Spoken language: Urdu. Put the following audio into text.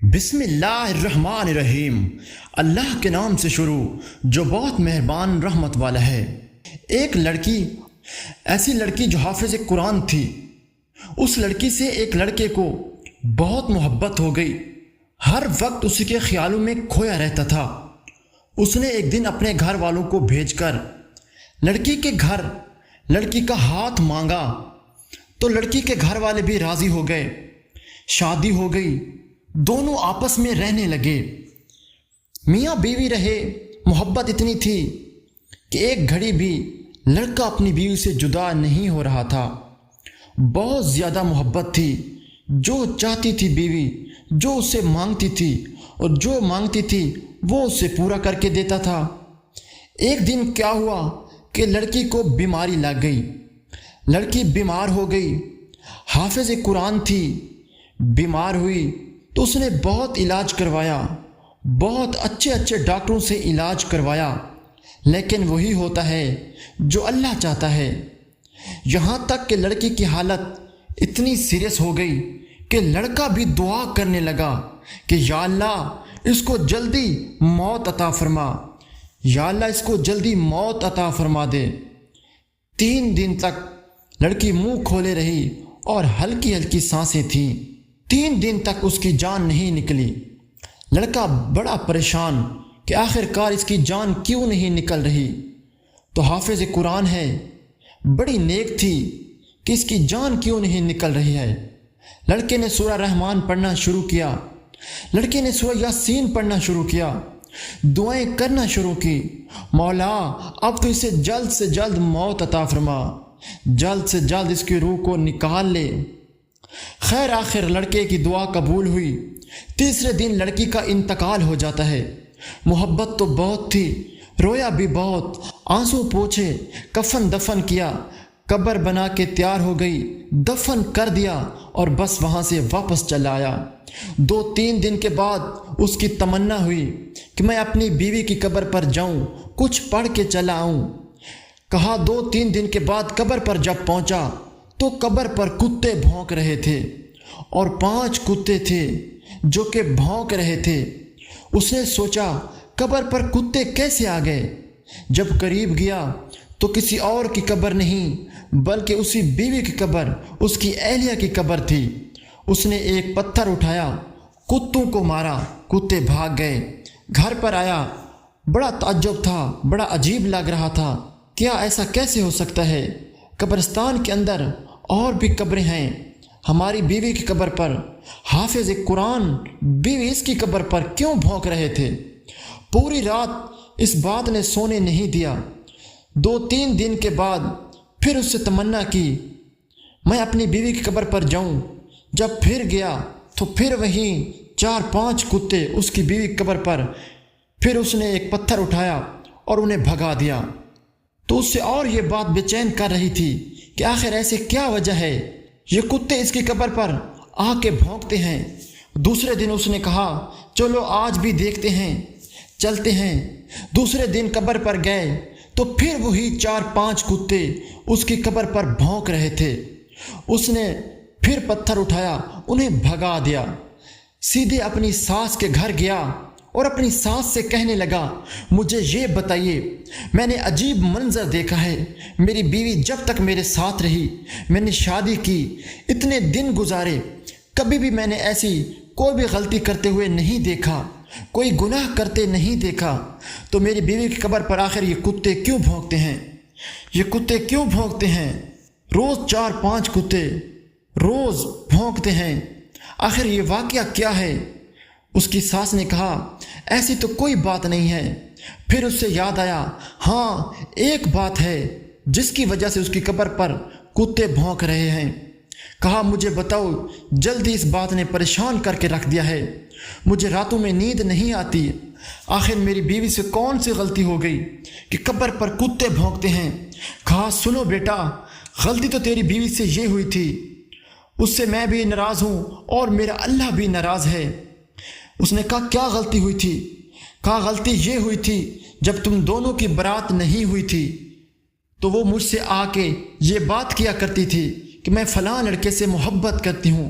بسم اللہ الرحمن الرحیم، اللہ کے نام سے شروع جو بہت مہربان رحمت والا ہے۔ ایک لڑکی، ایسی لڑکی جو حافظ قرآن تھی، اس لڑکی سے ایک لڑکے کو بہت محبت ہو گئی، ہر وقت اسی کے خیالوں میں کھویا رہتا تھا۔ اس نے ایک دن اپنے گھر والوں کو بھیج کر لڑکی کے گھر لڑکی کا ہاتھ مانگا تو لڑکی کے گھر والے بھی راضی ہو گئے، شادی ہو گئی، دونوں آپس میں رہنے لگے، میاں بیوی رہے۔ محبت اتنی تھی کہ ایک گھڑی بھی لڑکا اپنی بیوی سے جدا نہیں ہو رہا تھا۔ بہت زیادہ محبت تھی، جو چاہتی تھی بیوی، جو اسے مانگتی تھی اور جو مانگتی تھی وہ اسے پورا کر کے دیتا تھا۔ ایک دن کیا ہوا کہ لڑکی کو بیماری لگ گئی، لڑکی بیمار ہو گئی، حافظ قرآن تھی، بیمار ہوئی تو اس نے بہت علاج کروایا، بہت اچھے ڈاکٹروں سے علاج کروایا، لیکن وہی ہوتا ہے جو اللہ چاہتا ہے۔ یہاں تک کہ لڑکی کی حالت اتنی سیریس ہو گئی کہ لڑکا بھی دعا کرنے لگا کہ یا اللہ اس کو جلدی موت عطا فرما، یا اللہ اس کو جلدی موت عطا فرما دے۔ 3 دن تک لڑکی منہ کھولے رہی اور ہلکی ہلکی سانسیں تھیں۔ 3 دن تک اس کی جان نہیں نکلی۔ لڑکا بڑا پریشان کہ آخر کار اس کی جان کیوں نہیں نکل رہی، تو حافظ قرآن ہے، بڑی نیک تھی کہ اس کی جان کیوں نہیں نکل رہی ہے۔ لڑکے نے سورہ رحمان پڑھنا شروع کیا، لڑکے نے سورہ یاسین پڑھنا شروع کیا، دعائیں کرنا شروع کی، مولا اب تو اسے جلد سے جلد موت عطا فرما، جلد سے جلد اس کی روح کو نکال لے۔ خیر آخر لڑکے کی دعا قبول ہوئی۔ تیسرے دن لڑکی کا انتقال ہو جاتا ہے۔ محبت تو بہت تھی، رویا بھی بہت، آنسو پوچھے، کفن دفن کیا، قبر بنا کے تیار ہو گئی، دفن کر دیا اور بس وہاں سے واپس چلا آیا۔ 2-3 دن کے بعد اس کی تمنا ہوئی کہ میں اپنی بیوی کی قبر پر جاؤں، کچھ پڑھ کے چلا آؤں۔ کہا 2-3 دن کے بعد قبر پر جب پہنچا تو قبر پر کتے بھونک رہے تھے اور 5 کتے تھے جو کہ بھونک رہے تھے۔ اس نے سوچا قبر پر کتے کیسے آ گئے؟ جب قریب گیا تو کسی اور کی قبر نہیں بلکہ اسی بیوی کی قبر، اس کی اہلیہ کی قبر تھی۔ اس نے ایک پتھر اٹھایا، کتوں کو مارا، کتے بھاگ گئے۔ گھر پر آیا، بڑا تعجب تھا، بڑا عجیب لگ رہا تھا، کیا ایسا کیسے ہو سکتا ہے؟ قبرستان کے اندر اور بھی قبریں ہیں، ہماری بیوی کی قبر پر حافظ قرآن بیوی اس کی قبر پر کیوں بھونک رہے تھے؟ پوری رات اس بات نے سونے نہیں دیا۔ 2-3 دن کے بعد پھر اس سے تمنا کی میں اپنی بیوی کی قبر پر جاؤں۔ جب پھر گیا تو پھر وہیں 4-5 کتے اس کی بیوی کی قبر پر۔ پھر اس نے ایک پتھر اٹھایا اور انہیں بھگا دیا۔ تو اس سے اور یہ بات بے چین کر رہی تھی کہ آخر ایسے کیا وجہ ہے، یہ کتے اس کی قبر پر آ کے بھونکتے ہیں۔ دوسرے دن اس نے کہا چلو آج بھی دیکھتے ہیں، چلتے ہیں۔ دوسرے دن قبر پر گئے تو پھر وہی 4-5 کتے اس کی قبر پر بھونک رہے تھے۔ اس نے پھر پتھر اٹھایا، انہیں بھگا دیا۔ سیدھے اپنی ساس کے گھر گیا اور اپنی ساس سے کہنے لگا مجھے یہ بتائیے، میں نے عجیب منظر دیکھا ہے، میری بیوی جب تک میرے ساتھ رہی، میں نے شادی کی، اتنے دن گزارے، کبھی بھی میں نے ایسی کوئی بھی غلطی کرتے ہوئے نہیں دیکھا، کوئی گناہ کرتے نہیں دیکھا، تو میری بیوی کی قبر پر آخر یہ کتے کیوں بھونکتے ہیں؟ یہ کتے کیوں بھونکتے ہیں؟ روز 4-5 کتے روز بھونکتے ہیں، آخر یہ واقعہ کیا ہے؟ اس کی ساس نے کہا ایسی تو کوئی بات نہیں ہے۔ پھر اس سے یاد آیا ہاں ایک بات ہے جس کی وجہ سے اس کی قبر پر کتے بھونک رہے ہیں۔ کہا مجھے بتاؤ، جلدی اس بات نے پریشان کر کے رکھ دیا ہے، مجھے راتوں میں نیند نہیں آتی، آخر میری بیوی سے کون سی غلطی ہو گئی کہ قبر پر کتے بھونکتے ہیں؟ کہا سنو بیٹا، غلطی تو تیری بیوی سے یہ ہوئی تھی، اس سے میں بھی ناراض ہوں اور میرا اللہ بھی ناراض ہے۔ اس نے کہا کیا غلطی ہوئی تھی؟ کہا غلطی یہ ہوئی تھی جب تم دونوں کی برات نہیں ہوئی تھی تو وہ مجھ سے آ کے یہ بات کیا کرتی تھی کہ میں فلاں لڑکے سے محبت کرتی ہوں،